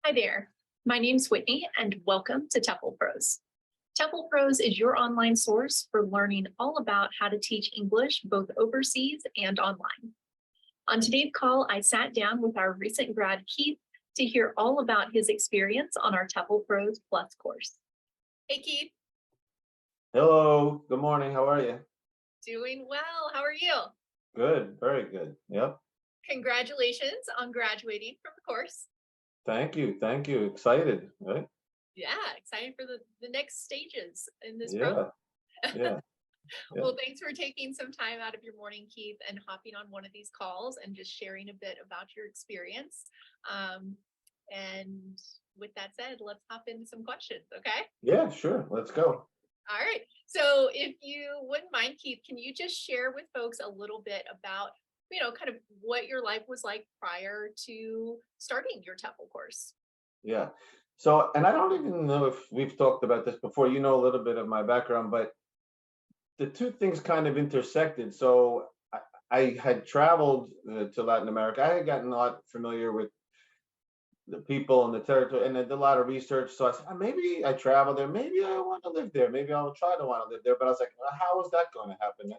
Hi there. My name's Whitney, and welcome to TEFLPros. TEFLPros is your online source for learning all about how to teach English both overseas and online. On today's call, I sat down with our recent grad, Keith, to hear all about his experience on our TEFLPros Plus course. Hey, Keith. Hello, good morning. How are you? Doing well. How are you? Good, very good. Yep. Congratulations on graduating from the course. Thank you. Thank you. Excited, right? Yeah, excited for the next stages in this Yeah, process. yeah, yeah. Well, thanks for taking some time out of your morning, Keith, and hopping on one of these calls and just sharing a bit about your experience. Um, and with that said, let's hop into some questions, okay? Yeah, sure. Let's go. All right. So if you wouldn't mind, Keith, can you just share with folks a little bit about, kind of what your life was like prior to starting your TEFL course? Yeah. So, and I don't even know if we've talked about this before. You know a little bit of my background, but the two things kind of intersected. So I had traveled to Latin America. I had gotten a lot familiar with the people and the territory, and I did a lot of research. So I said, maybe I travel there. Maybe I want to live there. Maybe I'll try to want to live there. But I was like, well, how is that going to happen?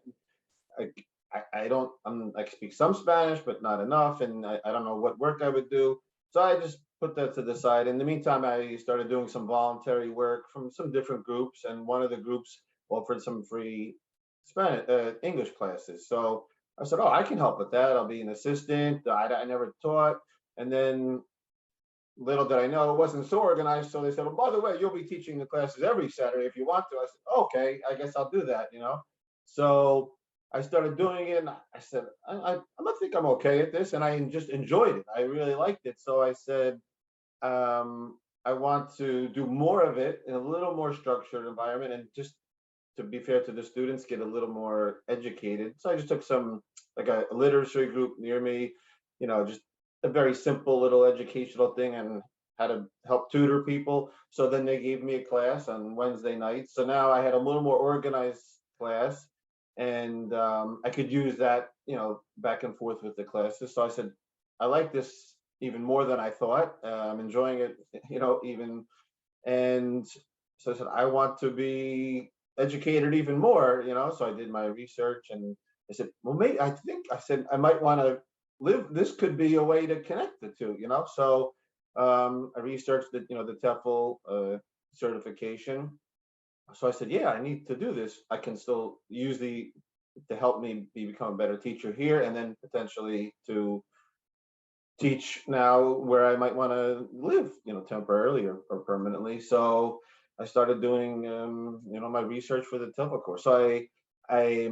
I don't, I speak some Spanish, but not enough. And I don't know what work I would do. So I just put that to the side. In the meantime, I started doing some voluntary work from some different groups. And one of the groups offered some free Spanish, English classes. So I said, oh, I can help with that. I'll be an assistant. I never taught. And then little did I know it wasn't so organized. So they said, well, by the way, you'll be teaching the classes every Saturday if you want to. I said, okay, I guess I'll do that. So I started doing it. And I said, I think I'm okay at this. And I just enjoyed it. I really liked it. So I said, I want to do more of it in a little more structured environment and just to be fair to the students, get a little more educated. So I just took some, like a literacy group near me, just a very simple little educational thing and how to help tutor people. So then they gave me a class on Wednesday nights. So now I had a little more organized class and I could use that, back and forth with the classes. So I said, I like this even more than I thought. I'm enjoying it, even. And so I said, I want to be educated even more. So I did my research and I said, well, maybe I said, I might want to live. This could be a way to connect the two. So I researched the TEFL certification. So I said, yeah, I need to do this. I can still use to help me become a better teacher here and then potentially to teach now where I might want to live, temporarily or permanently. So I started doing, my research for the TEFL course. So I,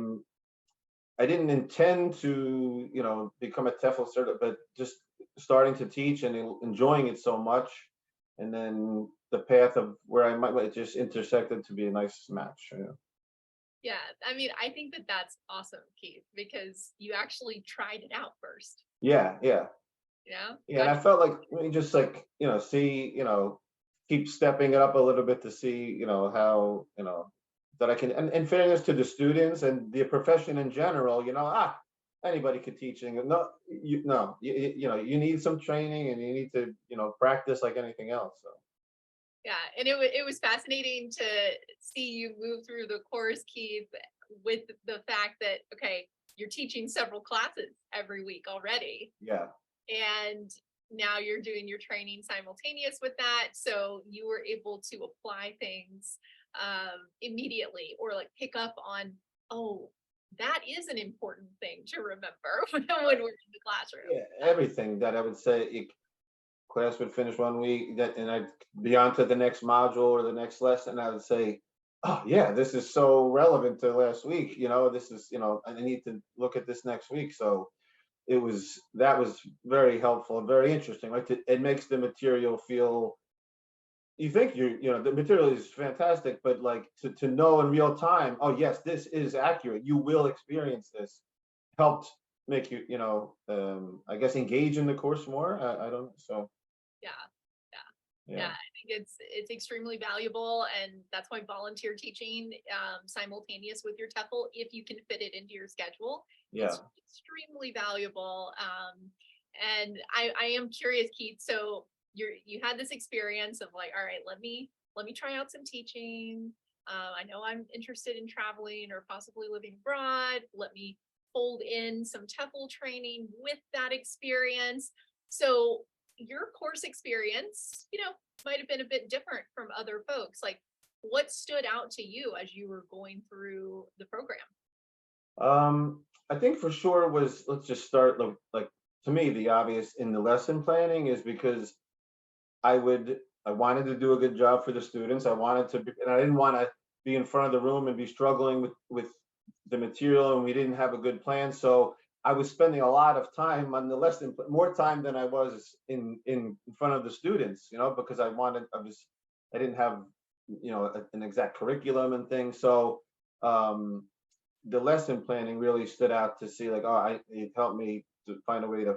I didn't intend to, become a TEFL certificate, but just starting to teach and enjoying it so much, and then the path of where I might it just intersected to be a nice match. Yeah, I think that that's awesome, Keith, because you actually tried it out first. Yeah, yeah. Yeah, Yeah, and got I felt like we just like, see, keep stepping it up a little bit to see, how, that I can, and in fairness to the students and the profession in general, anybody could teach. And no, no, you need some training and you need to, practice like anything else. So. yeah, and it was fascinating to see you move through the course, Keith, with the fact that okay, you're teaching several classes every week already, Yeah. and now you're doing your training simultaneous with that, so you were able to apply things immediately or like pick up on, oh, that is an important thing to remember when we're in the classroom. Yeah, everything that I would say class would finish one week and I'd be on to the next module or the next lesson. I would say, oh yeah, this is so relevant to last week. This is, I need to look at this next week. So that was very helpful and very interesting. Like it makes the material feel, you think the material is fantastic, but like to know in real time, oh yes, this is accurate. You will experience this. Helped make you, I guess engage in the course more. I don't so. Yeah, yeah. Yeah, Yeah. I think it's extremely valuable, and that's why volunteer teaching simultaneous with your TEFL, if you can fit it into your schedule, Yeah. it's extremely valuable. And I am curious, Keith. So you had this experience of like, all right, let me try out some teaching. I know I'm interested in traveling or possibly living abroad. Let me fold in some TEFL training with that experience. So your course experience, might have been a bit different from other folks. Like, what stood out to you as you were going through the program? I think for sure was, let's just start like to me, the obvious in the lesson planning is because I wanted to do a good job for the students. I wanted to be, and I didn't want to be in front of the room and be struggling with the material, and we didn't have a good plan. So I was spending a lot of time on the lesson, more time than I was in front of the students, because I didn't have an exact curriculum and things. So um, the lesson planning really stood out to see, like, it helped me to find a way to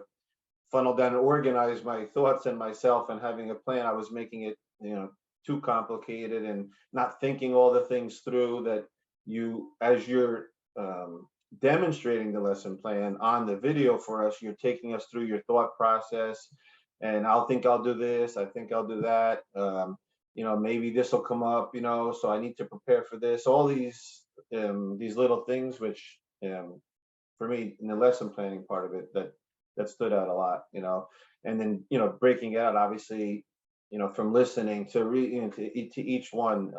funnel down and organize my thoughts and myself, and having a plan. I was making it, too complicated and not thinking all the things through that as you're demonstrating the lesson plan on the video for us, you're taking us through your thought process. And I'll do this. I think I'll do that. Maybe this will come up, so I need to prepare for this. All these little things, which for me in the lesson planning part of it, that stood out a lot, and then breaking it out, obviously, from listening to to each one,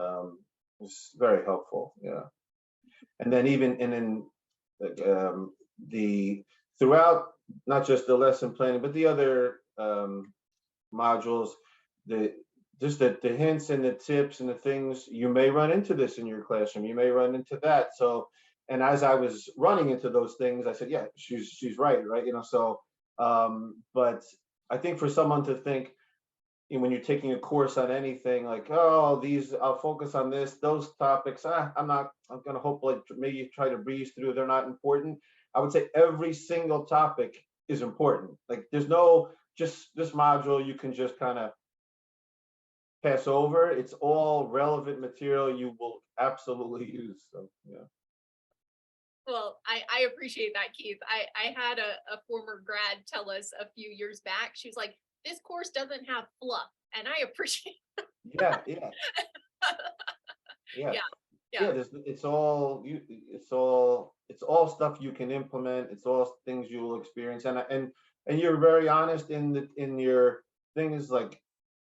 was very helpful. Yeah. And then even and then the throughout, not just the lesson planning but the other modules, the just the hints and the tips and the things, you may run into this in your classroom, you may run into that. So, and as I was running into those things, I said, yeah, she's right, so but I think for someone to think, when you're taking a course on anything, like, oh, I'll focus on those topics, I'm gonna hopefully maybe try to breeze through, they're not important. I would say every single topic is important. Like, there's no just this module you can just kind of pass over. It's all relevant material you will absolutely use. So yeah. Well, I appreciate that, Keith. I had a former grad tell us a few years back. She was like, this course doesn't have fluff. And I appreciate Yeah, yeah, yeah. yeah, Yeah, yeah. it's all stuff you can implement. It's all things you will experience, and you're very honest in your things, like,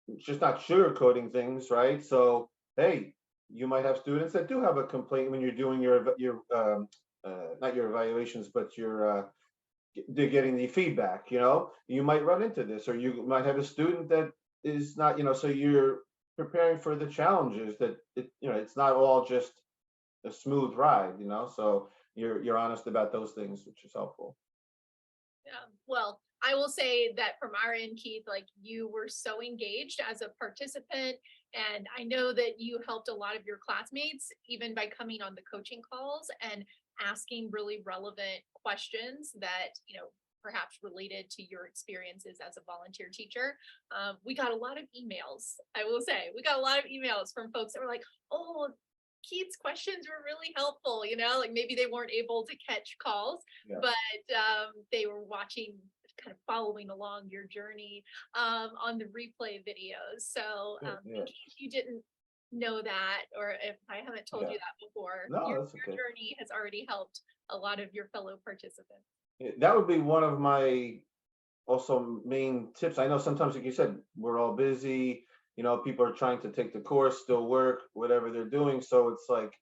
it's just not sugarcoating things, right? So, hey, you might have students that do have a complaint when you're doing your not your evaluations, but they're getting the feedback. You might run into this, or you might have a student that is not, so you're preparing for the challenges, that it's not all just a smooth ride, so you're honest about those things, which is helpful. Yeah. Well, I will say that from our end, Keith, like, you were so engaged as a participant. And I know that you helped a lot of your classmates even by coming on the coaching calls and asking really relevant questions that, perhaps related to your experiences as a volunteer teacher. We got a lot of emails, I will say. We got a lot of emails from folks that were like, oh, Keith's questions were really helpful, like maybe they weren't able to catch calls, Yeah. but they were watching, kind of following along your journey on the replay videos. So in Yeah. case you didn't know that, or if I haven't told Yeah. you that before, No, your that's okay. journey has already helped a lot of your fellow participants. Yeah, that would be one of my also main tips. I know sometimes, like you said, we're all busy, people are trying to take the course, still work, whatever they're doing. So it's like,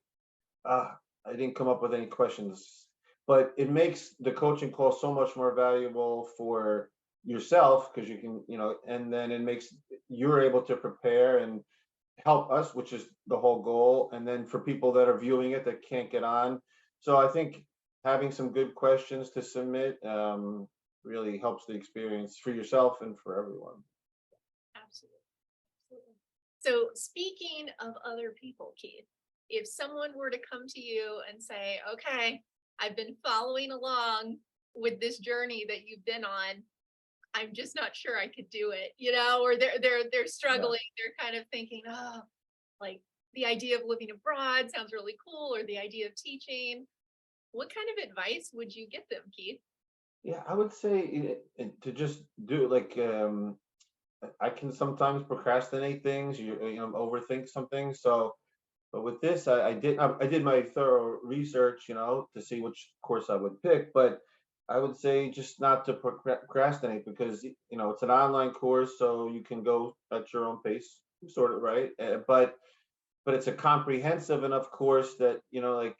I didn't come up with any questions, but it makes the coaching call so much more valuable for yourself, because you can, and then it makes you're able to prepare and help us, which is the whole goal. And then for people that are viewing it that can't get on. So I think having some good questions to submit really helps the experience for yourself and for everyone. Absolutely. Absolutely. So speaking of other people, Keith, if someone were to come to you and say, okay, I've been following along with this journey that you've been on, I'm just not sure I could do it, or they're Yeah. struggling, they're kind of thinking, oh, like, the idea of living abroad sounds really cool, or the idea of teaching. What kind of advice would you give them, Keith? Yeah, I would say to just do it, like, I can sometimes procrastinate things, overthink some things. So, but with this, I did my thorough research, to see which course I would pick. But I would say just not to procrastinate, because it's an online course, so you can go at your own pace, sort of, right. But it's a comprehensive enough course that you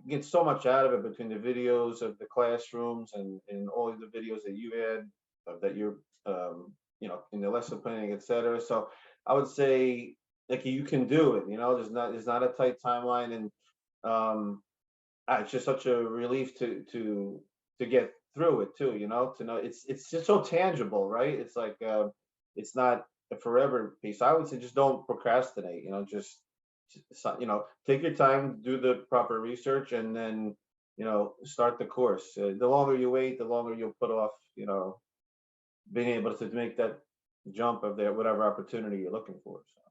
get so much out of it, between the videos of the classrooms and all of the videos that you had, that you're in the lesson planning, etc. So I would say, like, you can do it. There's not a tight timeline, and it's just such a relief to get through it too. To know it's just so tangible, right? It's like, it's not a forever piece. I would say just don't procrastinate. Take your time, do the proper research, and then start the course. The longer you wait, the longer you'll put off being able to make that jump of there, whatever opportunity you're looking for. So.